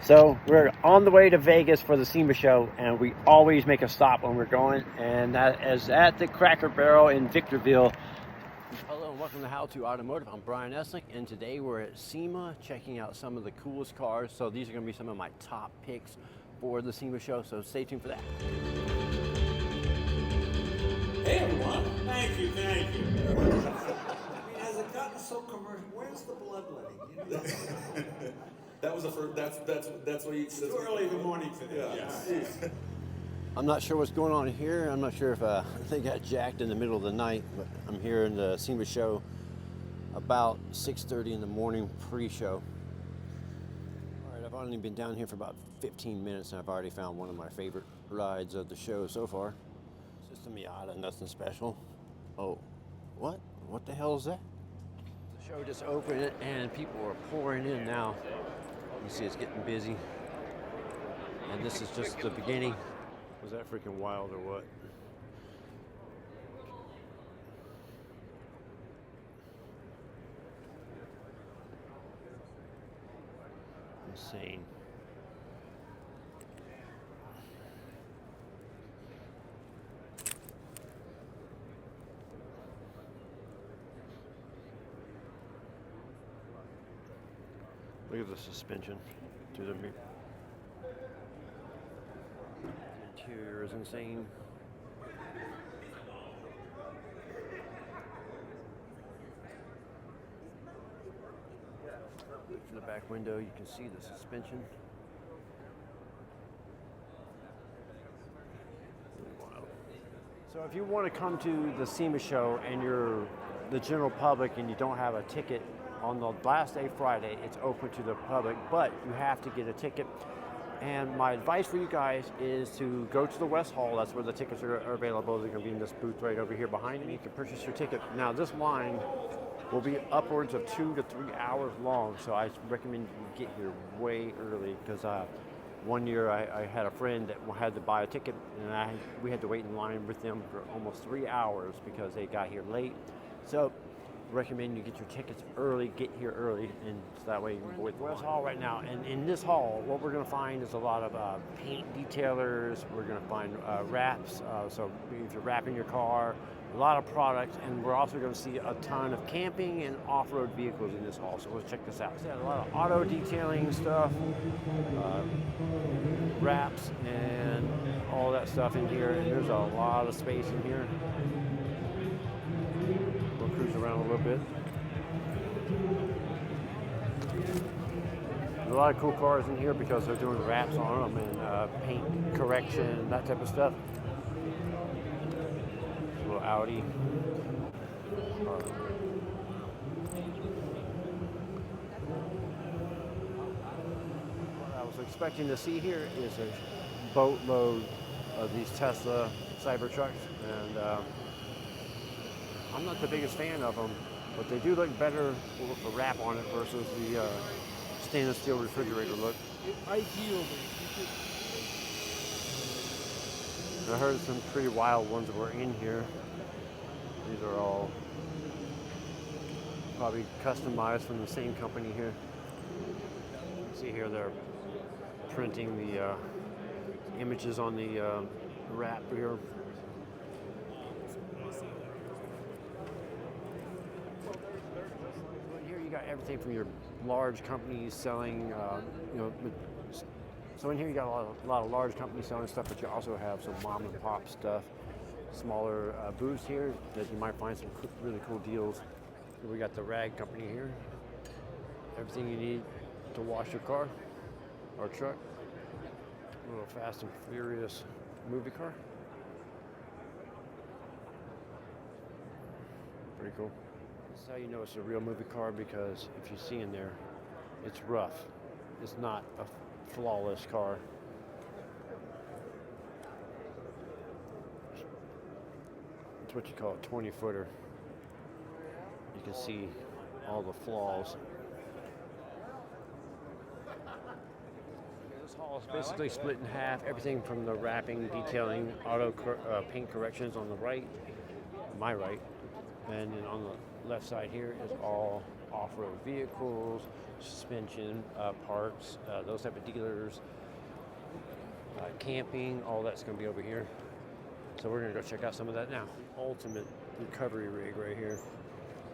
So we're on the way to Vegas for the SEMA show, and we always make a stop when we're going, and that is at the Cracker Barrel in Victorville. Hello and welcome to How To Automotive. I'm Brian Eslick, and today we're at SEMA checking out some of the coolest cars. So these are going to be some of my top picks for the SEMA show, so stay tuned for that. Hey everyone, thank you. I mean, has it gotten so commercial? Where's the bloodletting? You know? That was the first. That's what you. It's too early in the morning today. Yeah. I'm not sure what's going on here. I'm not sure if they got jacked in the middle of the night, but I'm here in the SEMA show about 6:30 in the morning pre-show. All right, I've only been down here for about 15 minutes, and I've already found one of my favorite rides of the show so far. It's just a Miata, nothing special. Oh, what? What the hell is that? The show just opened, and people are pouring in now. You see it's getting busy. And this is just the beginning. Was that freaking wild or what? Insane. Look at the suspension to the mirror. The interior is insane. Look from the back window, you can see the suspension. Really wild. So if you want to come to the SEMA show and you're the general public and you don't have a ticket, on the last day, Friday, it's open to the public, but you have to get a ticket. And my advice for you guys is to go to the West Hall. That's where the tickets are available. They're going to be in this booth right over here behind me. You can purchase your ticket. Now, this line will be upwards of 2 to 3 hours long, so I recommend you get here way early, because one year I had a friend that had to buy a ticket, and we had to wait in line with them for almost 3 hours because they got here late. So recommend you get your tickets early, get here early, and so that way you can avoid the West Hall right now. And in this hall, what we're going to find is a lot of paint detailers. We're going to find wraps, so if you're wrapping your car, a lot of products, and we're also going to see a ton of camping and off-road vehicles in this hall, so let's check this out. So a lot of auto detailing stuff, wraps, and all that stuff in here, and there's a lot of space in here. Cruise around a little bit. There's a lot of cool cars in here because they're doing wraps on them and paint correction, that type of stuff. A little Audi. What I was expecting to see here is a boatload of these Tesla Cybertrucks, and I'm not the biggest fan of them, but they do look better with the wrap on it versus the stainless steel refrigerator look. I heard some pretty wild ones that were in here. These are all probably customized from the same company here. See here they're printing the images on the wrap here. You got everything from your large companies selling, so in here you got a lot of large companies selling stuff, but you also have some mom and pop stuff, smaller booths here that you might find some really cool deals. We got the rag company here, everything you need to wash your car or truck. A little Fast and Furious movie car. Pretty cool. This is how you know it's a real movie car, because if you see in there, it's rough. It's not a flawless car. It's what you call a 20-footer. You can see all the flaws. This hall is basically split in half. Everything from the wrapping, detailing, auto paint corrections on the right, my right, and then on the left side here is all off-road vehicles, suspension parts, those type of dealers, camping, all that's going to be over here. So we're going to go check out some of that now. Ultimate recovery rig right here.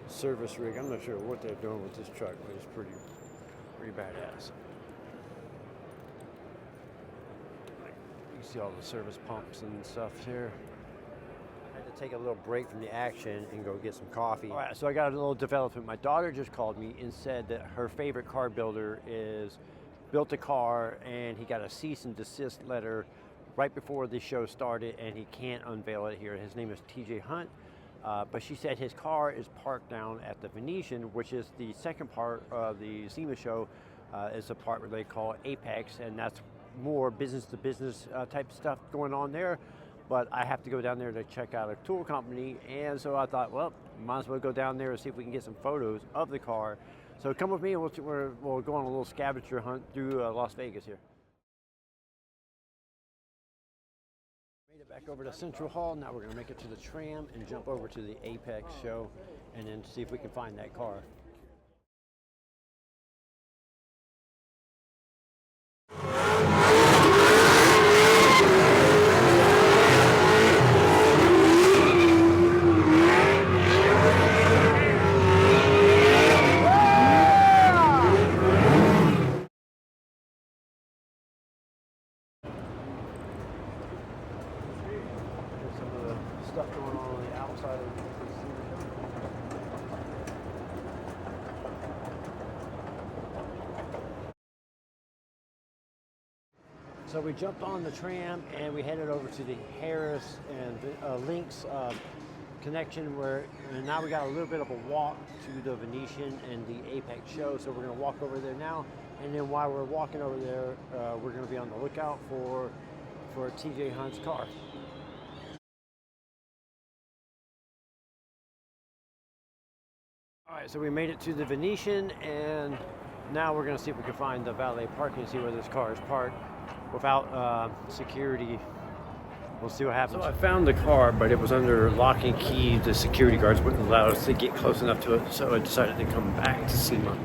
Service rig. I'm not sure what they're doing with this truck, but it's pretty badass. You can see all the service pumps and stuff here. I had to take a little break from the action and go get some coffee. All right, so I got a little development. My daughter just called me and said that her favorite car builder built a car, and he got a cease and desist letter right before the show started, and he can't unveil it here. His name is TJ Hunt, but she said his car is parked down at the Venetian, which is the second part of the SEMA show. Is the part where they call Apex, and that's more business-to-business type stuff going on there. But I have to go down there to check out a tool company, and so I thought, well, might as well go down there and see if we can get some photos of the car. So come with me, and we'll go on a little scavenger hunt through Las Vegas here. Made it back over to Central Hall. Now we're going to make it to the tram and jump over to the Apex show, and then see if we can find that car. Some of the stuff going on the outside of the So we jumped on the tram and we headed over to the Harris and Lynx connection, and now we got a little bit of a walk to the Venetian and the Apex show. So we're going to walk over there now, and then while we're walking over there, we're going to be on the lookout for TJ Hunt's car. All right, so we made it to the Venetian, and now we're going to see if we can find the valet parking and see where this car is parked without security. We'll see what happens. So I found the car, but it was under lock and key. The security guards wouldn't allow us to get close enough to it, so I decided to come back to SEMA.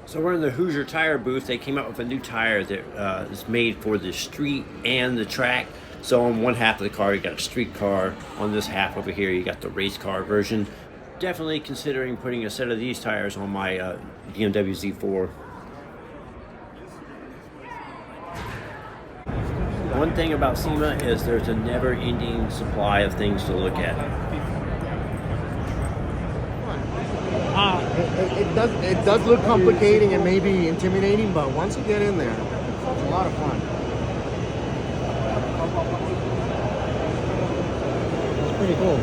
So we're in the Hoosier tire booth. They came out with a new tire that is made for the street and the track. So on one half of the car, you got a street car. On this half over here, you got the race car version. Definitely considering putting a set of these tires on my BMW Z4. One thing about SEMA is there's a never-ending supply of things to look at. It does look complicating and maybe intimidating, but once you get in there, it's a lot of fun. It's pretty cool.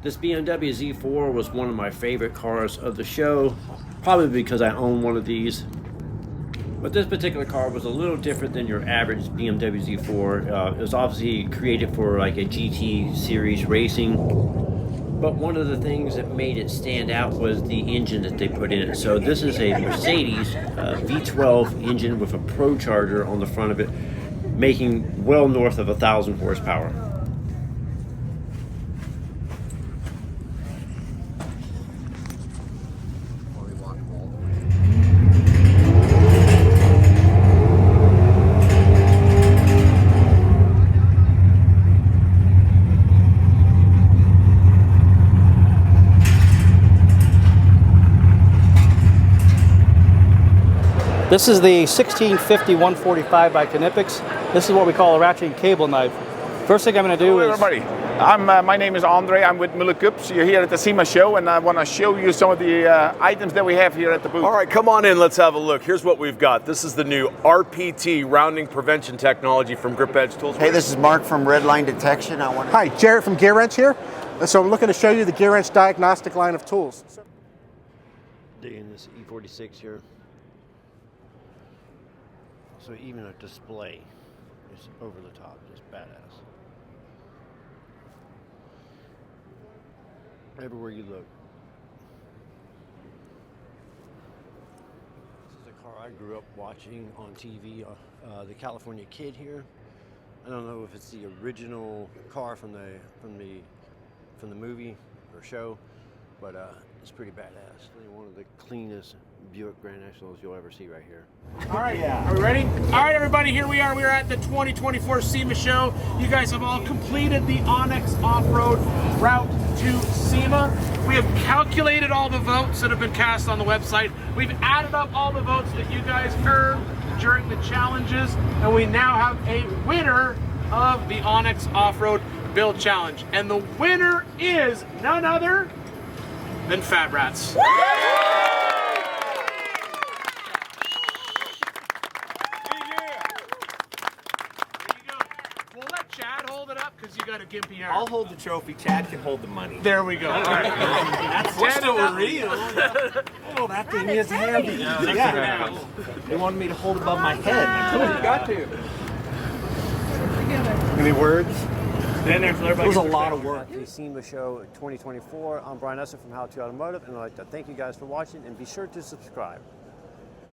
This BMW Z4 was one of my favorite cars of the show, probably because I own one of these. But this particular car was a little different than your average BMW Z4. It was obviously created for like a GT series racing. But one of the things that made it stand out was the engine that they put in it. So this is a Mercedes V12 engine with a Pro Charger on the front of it, making well north of 1,000 horsepower. This is the 1650-145 by Knipex. This is what we call a ratcheting cable knife. First thing I'm going to do Hello, is... everybody. My name is Andre. I'm with Miller Cups. You're here at the SEMA show, and I want to show you some of the items that we have here at the booth. All right, come on in. Let's have a look. Here's what we've got. This is the new RPT rounding prevention technology from Grip Edge Tools. Hey, this is Mark from Redline Detection. Hi, Jarrett from Gear Wrench here. So I'm looking to show you the Gear Wrench diagnostic line of tools. Digging this E46 here. So even a display is over the top, just badass. Everywhere you look. This is a car I grew up watching on TV, the California Kid here. I don't know if it's the original car from the movie or show, but it's pretty badass. One of the cleanest Buick Grand Nationals you'll ever see right here. All right, are we ready? All right, everybody, here we are. We are at the 2024 SEMA show. You guys have all completed the Onyx off-road route to SEMA. We have calculated all the votes that have been cast on the website. We've added up all the votes that you guys earned during the challenges, and we now have a winner of the Onyx off-road build challenge. And the winner is none other than Fab Rats. We'll let Chad hold it up because you got a gimpy arm. I'll hold the trophy. Chad can hold the money. There we go. All right. That's so real. Oh, that thing is heavy. Yeah. They wanted me to hold it above my head. You got to. Any words? It was a lot of work. The SEMA show 2024. I'm Brian Esser from How to Automotive, and I'd like to thank you guys for watching, and be sure to subscribe.